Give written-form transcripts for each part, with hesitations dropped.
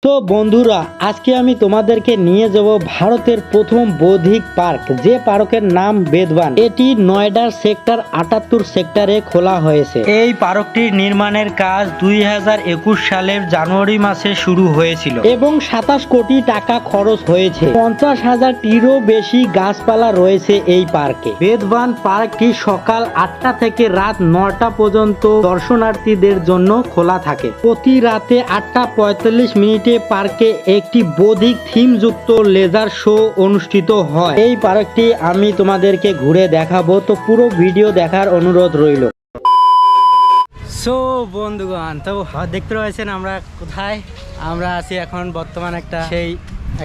তো বন্ধুরা, আজকে আমি তোমাদেরকে নিয়ে যাব ভারতের প্রথম বৌদ্ধিক পার্ক, যে পার্কের নাম বেদবান। এটি নয়ডার সেক্টর 78 সেক্টরে খোলা হয়েছে। এই পার্কটির নির্মাণের কাজ 2021 সালের জানুয়ারি মাসে শুরু হয়েছিল এবং 27 কোটি টাকা খরচ হয়েছে। 50,000টিরও বেশি গাছপালা রয়েছে এই পার্কে। বেদবান পার্কটি সকাল 8টা থেকে রাত 9টা পর্যন্ত দর্শনার্থীদের জন্য খোলা থাকে। প্রতি রাতে 8:45 পার্কে একটি বৌদ্ধিক থিম যুক্ত লেজার শো অনুষ্ঠিত হয়। এই পার্কটি আমি তোমাদেরকে ঘুরে দেখাবো, তো পুরো ভিডিও দেখার অনুরোধ রইল। সো বন্ধুগণ, তো দেখতে রয়েছেন আমরা কোথায়। আমরা আছি এখন বর্তমান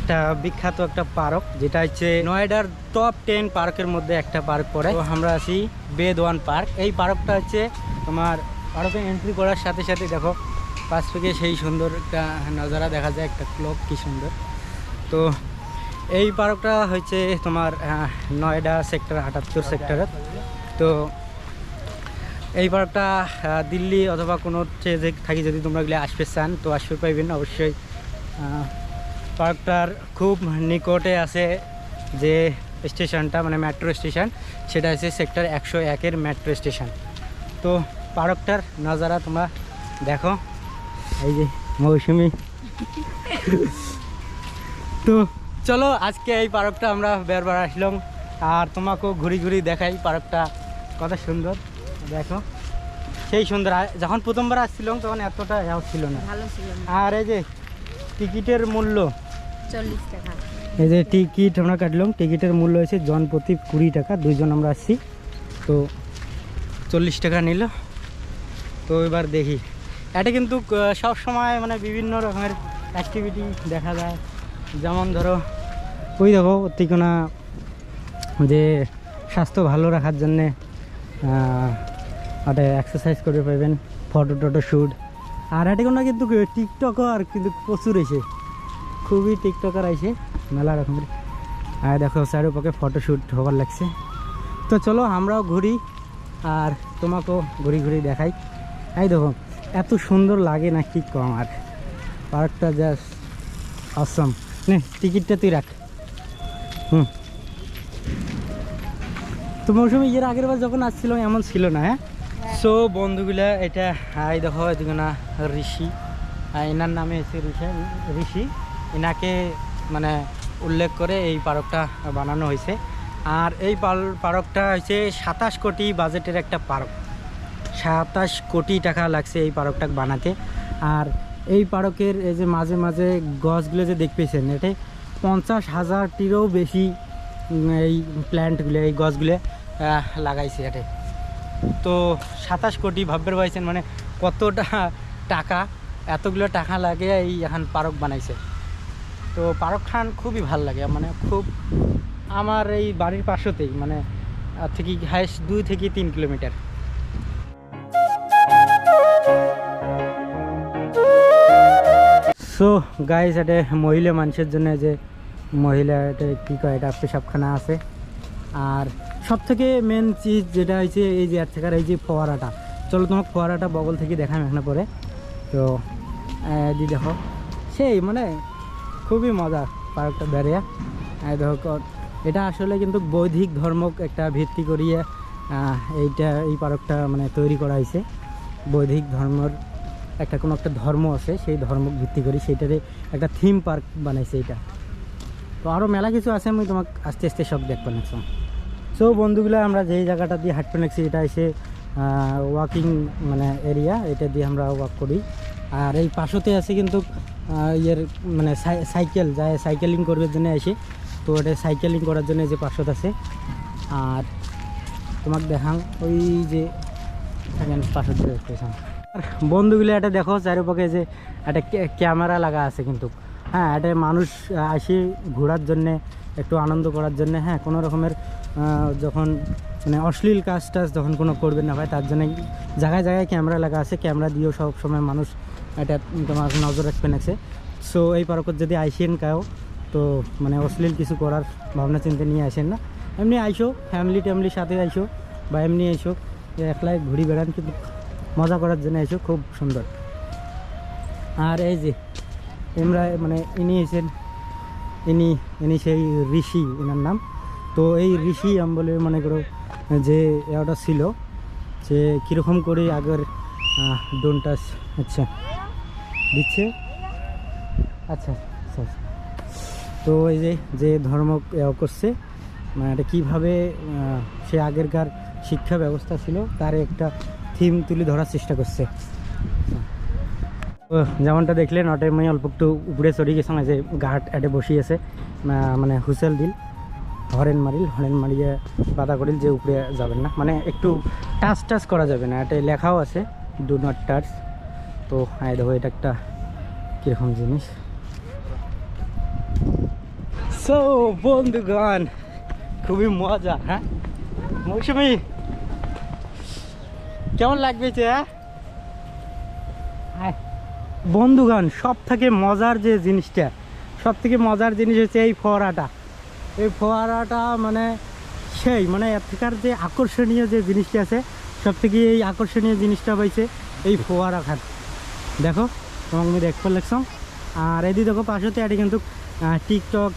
একটা বিখ্যাত একটা পার্ক, যেটা হচ্ছে নয়ডার টপ 10 পার্কের মধ্যে একটা পার্ক পড়ে। তো আমরা আছি বেদওয়ান পার্ক। এই পার্কটা হচ্ছে তোমার পার্কে এন্ট্রি করার সাথে সাথে দেখো পাশ থেকে সেই সুন্দর একটা নজারা দেখা যায়, একটা ক্লক কি সুন্দর। তো এই পার্কটা হচ্ছে তোমার নয়ডা সেক্টর 78 সেক্টরে। তো এই পার্কটা দিল্লি অথবা কোনো ট্রেনে থাকি যদি তোমরা গেলে আসতে চান তো আসতে পাইবেন অবশ্যই। পার্কটার খুব নিকটে আছে যে স্টেশনটা, মানে মেট্রো স্টেশন, সেটা হচ্ছে সেক্টর 101-এর মেট্রো স্টেশন। তো পার্কটার নজারা তোমরা দেখো, এই যে মৌসুমি। তো চলো আজকে এই পার্কটা আমরা বেরবার আসলাম আর তোমাকেও ঘুরি ঘুরি দেখাই পার্কটা কত সুন্দর। দেখো সেই সুন্দর। যখন প্রথমবার আসছিলাম তখন এতটা ছিল না, ভালো ছিল না। আর এই যে টিকিটের মূল্য 40 টাকা। এই যে টিকিট আমরা কাটলাম, টিকিটের মূল্য হয়েছে জন প্রতি 20 টাকা। 2 জন আমরা আসছি, তো 40 টাকা নিল। তো এবার দেখি, এটা কিন্তু সব সময় মানে বিভিন্ন রকমের অ্যাক্টিভিটি দেখা যায়। যেমন ধরো ওই দেখো অতিকোনা যে স্বাস্থ্য ভালো রাখার জন্যে ওটা এক্সারসাইজ করে পাইবেন, ফটো শ্যুট। আর এটা কোনো কিন্তু টিকটকও কিন্তু প্রচুর এসে, খুবই টিকটকার আইসে মেলা রকমের। আর দেখো চারিপাশে ফটোশ্যুট হবার লাগছে। তো চলো আমরাও ঘুরি আর তোমাকেও ঘুরি ঘুরি দেখাই। এই দেখো এত সুন্দর লাগে না কি কম। আর পার্কটা জাস্ট অসম। নে টিকিটটা তুই রাখ। তো মৌসুমি এর আগের বার যখন আসছিলাম এমন ছিল না। হ্যাঁ, সো বন্ধুগুলা, এটা এই দেখো এদিকে না ঋষি, এনার নামে হচ্ছে ঋষি। এনাকে মানে উল্লেখ করে এই পার্কটা বানানো হয়েছে। আর এই পার্কটা হচ্ছে 27 কোটি বাজেটের একটা পার্ক। 27 কোটি টাকা লাগছে এই পার্কটা বানাতে। আর এই পার্কের এই যে মাঝে মাঝে গাছগুলো যে দেখতেছেন, এটা 50,000টিরও বেশি এই প্ল্যান্টগুলো, এই গাছগুলো লাগাইছে এটা। তো 27 কোটি ভাবতে পারছেন মানে কতটা টাকা, এতগুলো টাকা লাগে এই এখন পার্ক বানাইছে। তো পার্ক খান খুবই ভাল লাগে, মানে খুব আমার এই বাড়ির পাশেতেই, মানে থেকে হাইস্ট 2 থেকে 3 কিলোমিটার। সো গাইস, এটা মহিলা মানুষের জন্য, যে মহিলা এটা কী কয়, এটা পেশাবখানা আছে। আর সব থেকে মেন চিজ যেটা হয়েছে এই যে থাকার এই যে ফোয়ারাটা। চলো তোমাকে ফোয়ারাটা বগল থেকে দেখাম এখানে পরে। তো দি দেখো সেই মানে খুবই মজা পার্কটা বেরিয়ে। দেখো এটা আসলে কিন্তু বৌদ্ধিক ধর্ম একটা ভিত্তি করিয়ে এই পার্কটা মানে তৈরি করা হয়েছে। বৌদ্ধিক ধর্মের কোনো একটা ধর্ম আছে, সেই ধর্ম ভিত্তি করি সেইটারে একটা থিম পার্ক বানাইছে এটা। তো আরও মেলা কিছু আছে, আমি তোমাকে আস্তে আস্তে সব দেখবো নেক্সট। সো বন্ধুগুলো, আমরা যেই জায়গাটা দিয়ে হাঁটতে লাগছি এটা এসে ওয়াকিং মানে এরিয়া, এটা দিয়ে আমরা ওয়াক করি। আর এই পাশতে আছে কিন্তু ইয়ের মানে সাইকেল যায়, সাইকেলিং করবার জন্য এসে। তো এটা সাইকেলিং করার জন্য যে পাশত আছে। আর তোমাকে দেখাং ওই যে পাশত দেখতেছাম। আর বন্ধুগুলো এটা দেখো চারিপাশে যে একটা ক্যামেরা লাগা আছে কিন্তু। হ্যাঁ, এটা মানুষ আসে ঘোরার জন্যে, একটু আনন্দ করার জন্যে। হ্যাঁ, কোনো রকমের যখন মানে অশ্লীল কাজ টাজ যখন কোনো করবে না হয় তার জন্য জায়গায় জায়গায় ক্যামেরা লাগা আছে। ক্যামেরা দিয়েও সব সময় মানুষ এটা তোমার নজর রাখবেন আছে। সো এই পার্কত যদি আইসেন কাও, তো মানে অশ্লীল কিছু করার ভাবনা চিন্তা নিয়ে আসেন না। এমনি আইসো ফ্যামিলির সাথে আইসো, বা এমনি আইসো একলাই ঘুরি বেড়ান, কিন্তু মজা করার জন্য আইসো, খুব সুন্দর। আর এই যে এমরা মানে ইনি এসেন, ইনি সেই ঋষি, এনার নাম। তো এই ঋষি আমি বলে মনে করো যে ওটা ছিল যে কীরকম করে আগের ডোনটাস আচ্ছা দিচ্ছে। আচ্ছা আচ্ছা, তো এই যে ধর্ম করছে মানে এটা কীভাবে সে আগেরকার শিক্ষা ব্যবস্থা ছিল তার একটা থিম তুলে ধরার চেষ্টা করছে। তো যেমনটা দেখলেন ওটাই আমি অল্প একটু উপরে চড়ি গেছিলাম, যে ঘাট এটে বসিয়েছে মানে হুসেল দিল, হরেন মারিয়ে বাধা করিল যে উপরে যাবেন না, মানে একটু টাচ করা যাবে না, এটা লেখাও আছে ডু নট টাচ। তো হ্যাঁ দেখো এটা একটা কীরকম জিনিস। সো বন্ধুগণ খুবই মজা, হ্যাঁ মৌসুমি কেমন লাগবেছে? হ্যাঁ বন্ধুগণ সব থেকে মজার যে জিনিসটা, সব থেকে মজার জিনিস হচ্ছে এই ফোয়ারাটা। এই ফোয়ারাটা মানে সেই মানে এখানকার যে আকর্ষণীয় যে জিনিসটা আছে, সব থেকে এই আকর্ষণীয় জিনিসটা পাইছে এই ফোয়ারা খান। দেখো তোমাকে আমি দেখতে লাগছ। আর এদি দেখো পাশেতে এটি কিন্তু টিকটক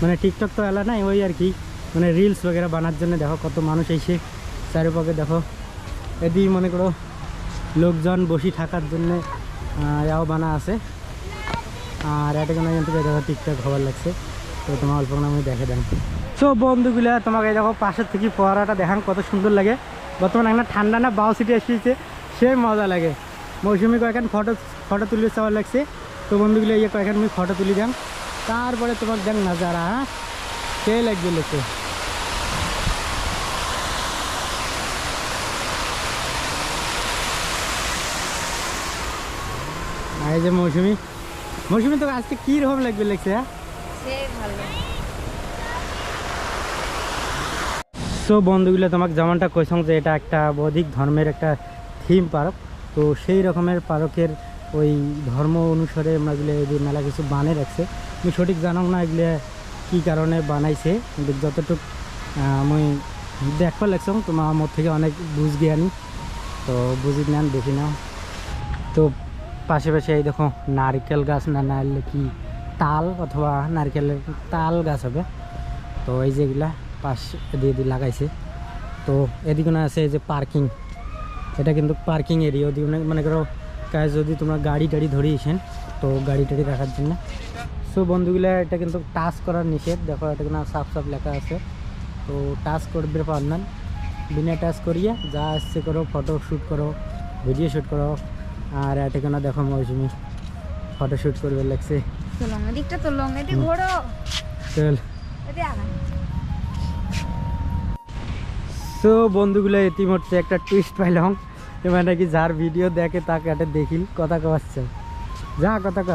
মানে টিকটক তো এলা নাই, ওই আর কি মানে রিলস বগেরা বানার জন্য দেখো কত মানুষ এসে চারিপাশে দেখো এদি মনে করো লোকজন বসে থাকার জন্য ইয়াও বানা আছে। আর এটা কেন কিন্তু দেখো টিকটক হবার লাগছে। তো তোমার অল্প আমি দেখে দেন। সো বন্ধুগুলা তোমাকে দেখো পাশের থেকে ফোয়ারাটা দেখান কত সুন্দর লাগে। বর্তমানে একটা ঠান্ডা না বাউ সিটি এসেছে, সে মজা লাগে। মৌসুমি কয়েকখান ফটো তুলে চাওয়ার লাগছে। তো বন্ধুগুলো ইয়ে কয়েকখান আমি ফটো তুলি দেন, তারপরে তোমার দেখ নাজারা, হ্যাঁ সে লাগবে লোকে। এই যে মৌসুমি তো আজকে কি রকম লাগবে লাগছে? তো বন্ধুগুলো তোমাকে যেমনটা কইসং যে এটা একটা বৌদ্ধিক ধর্মের একটা থিম পার্ক। তো সেই রকমের পার্কের ওই ধর্ম অনুসারে আমরা এগুলো এই মেলা কিছু বানিয়ে রাখছে। আমি সঠিক জানাম না এগুলো কী কারণে বানাইছে, কিন্তু যতটুকু আমি দেখবার লাগছ তোমার আমার থেকে অনেক বুঝ জ্ঞানী, তো বুঝি নেন দেখি নাও। তো পাশে এই দেখো নারকেল গাছ, না নাহলে কি তাল অথবা নারকেলের তাল গাছ হবে। তো এই যেগুলা পাশ দিয়ে লাগাইছে। তো এদিকে না আছে এই যে পার্কিং, এটা কিন্তু পার্কিং এরিয়া দিয়ে মনে করো যদি তোমরা গাড়ি টাড়ি ধরিয়েছেন তো গাড়ি টাড়ি রাখার জন্য। সো বন্ধুগুলা এটা কিন্তু টাচ করার নিষেধ, দেখো এটা কিন্তু সাফ লেখা আছে। তো টাচ করবে পারবেন, বিনা টাচ করিয়ে যা আসছে করো, ফটো শ্যুট করো, ভিডিও শ্যুট করো। আর এটা কেন দেখো মৌসুমি ফটো শ্যুট করবে লাগছে। চল সো বন্ধুগুলো ইতিমধ্যে একটা টুইস্ট পাইলাম, এবার নাকি যার ভিডিও দেখে তাকে এটা দেখিল কথা কওয়াচ্ছে, যা কথা ক।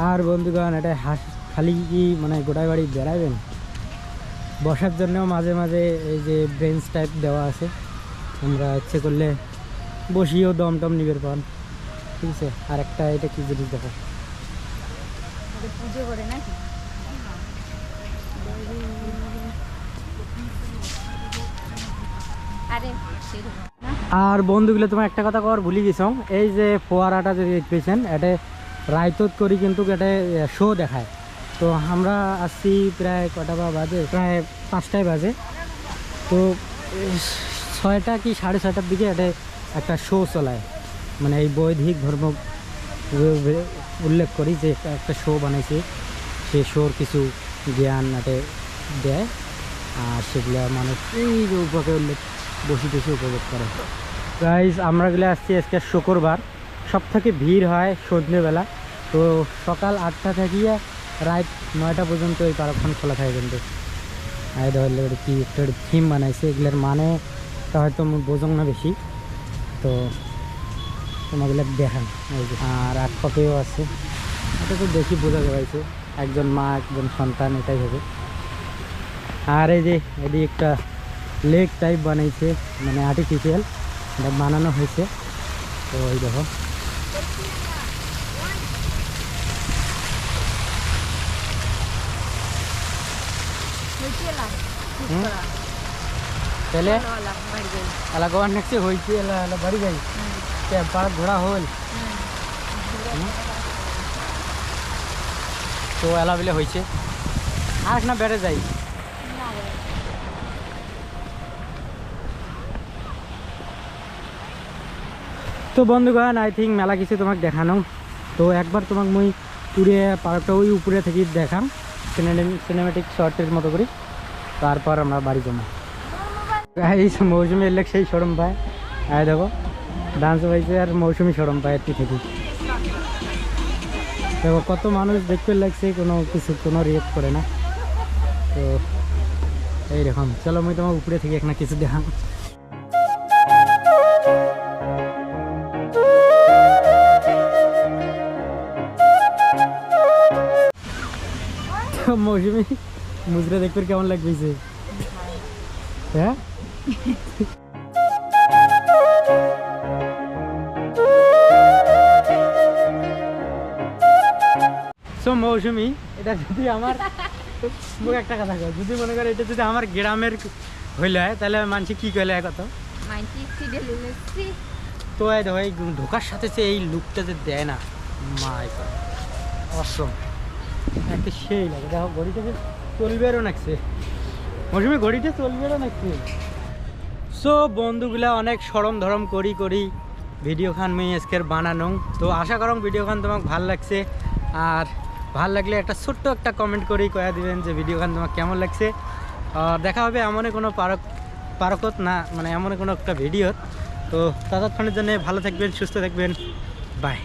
আর বন্ধুগণ এটা খালি কি মানে গোটাই বাড়ি বেড়াবেন, বসার জন্যও মাঝে মাঝে এই যে বেঞ্চ টাইপ দেওয়া আছে, আমরা ইচ্ছে করলে বসিয়েও দম টম নিবের পান, ঠিক আছে। আর একটা এটা কি জিনিস দেখো, পুজো করে নাকি। আর বন্ধুগুলো তোমার একটা কথা কর ভুলে গেছ, এই যে ফোয়ারাটা যদি দেখতেছেন এটা রায়তত করি কিন্তু এটা শো দেখায়। তো আমরা আসছি প্রায় কটা বাজে, প্রায় 5টায় বাজে। তো 6টা কি 6:30টার দিকে এটা একটা শো চলায়, মানে এই বৈদিক ধর্ম উল্লেখ করি যে একটা শো বানাইছে, সেই শোর কিছু জ্ঞান এতে দেয়। আর সেগুলো মানুষ এই উপভোগে বসে উপভোগ করে। গাইস আমরা গেলে আসছি আজকে শুক্রবার, সব থেকে ভিড় হয় সন্ধ্যেবেলা। তো সকাল 8টা থেকে রাত 9টা পর্যন্ত এই পার্কখান খোলা থাকে। কিন্তু ধরলে কি একটা থিম বানাইছে, এগুলোর মানে তা হয়তো বোঝং না বেশি, তো তোমাগুলো দেখান। আর আট পাকেও আছে, এটা তো দেখি বোঝা যাচ্ছে একজন মা একজন সন্তান, এটাই হবে। আর এই যে এদিকে একটা লেক টাইপ বানাইছে, মানে আর্টিফিশিয়াল এটা বানানো হয়েছে। তো এই দেখো তাহলে এলা গোয়ার নেক্সট হয়েছে, এলা বাড়ি যাই পার্ক ঘোরা হল তো এলাবেলে হয়েছে আর না বেড়ে যাই। তো বন্ধুগণ আই থিঙ্ক মেলা কিছু তোমাকে দেখানো, তো একবার তোমাকে মুই পুরে পার্কটা ওই উপরে থেকে দেখাম সিনেমেটিক শর্টের মতো করি, তারপর আমরা বাড়ি যাবো। এই মৌসুমি এলে সেই সরম পায়, আয় দেখো ডান্স হয়েছে আর মৌসুমি সরম পায় একটু থেকে। দেখো কত মানুষ দেখতে লাগছে, কোনো কিছু কোনো রিয়েক্ট করে না। তো এইরকম চলো মুই তোমার উপরে থেকে এখানে কিছু দেখাম। মৌসুমি মুজরা দেখতে কেমন লাগছে? হ্যাঁ সো মৌসুমি এটা যদি আমার মুখ একটা কথা কয়, যদি মনে করে এটা যদি আমার গ্রামের হইলে হয় তাহলে মানুষ কি কইলে কত তো দেখো এই ঢোকার সাথে সে এই লুকটা যে দেয় না, মাই অসম একটা সেই লাগে। দেখো ঘড়িটাকে চলবেরও নাকছে মৌসুমি, ঘড়িটা চলবেরও নাকছে। সো বন্ধুগুলা অনেক সরম ধরম করি করি ভিডিও খান মুই আজকের বানানো। তো আশা করম ভিডিও খান তোমাকে ভাল লাগছে, আর ভাল লাগলে একটা ছোট্ট একটা কমেন্ট করেই কয়া দিবেন যে ভিডিও খান তোমাকে কেমন লাগছে। দেখা হবে এমন কোনো পারকত না, মানে এমন কোনো একটা ভিডিও। তো ততক্ষণের জন্য ভালো থাকবেন, সুস্থ থাকবেন, বাই।